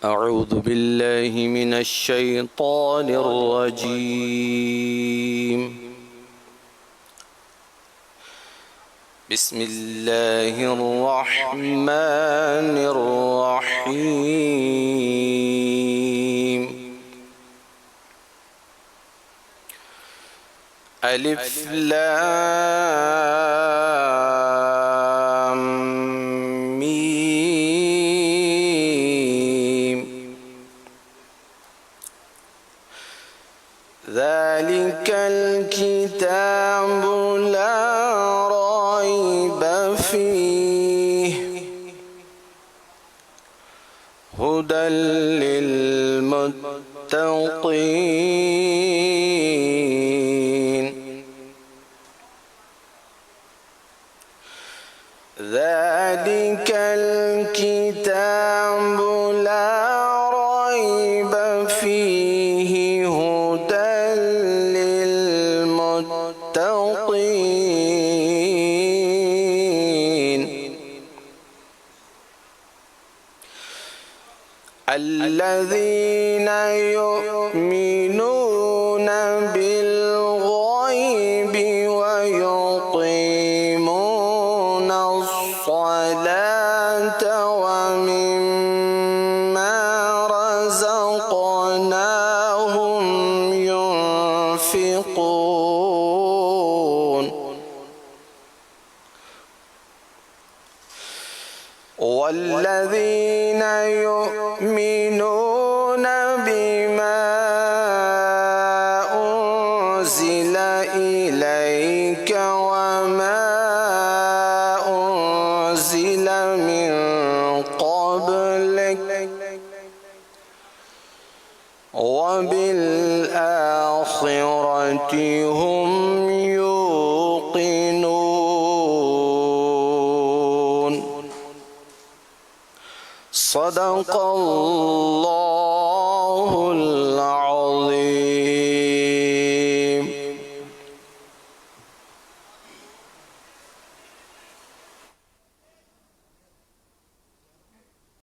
أعوذ بالله من الشيطان الرجيم. بسم الله الرحمن الرحيم. ألف لام ميم. ذلك الكتاب لا ريب فيه هدى للمتقين. ذلك الكتاب لا ريب فيه هدى للمتقين الذين يؤمنون بالغيب ويقيمون الصلاة ومما رزقناهم ينفقون والذين يؤمنون بما أنزل إليك وما أنزل من قبلك وبالآخرة هم يوقنون. صدق الله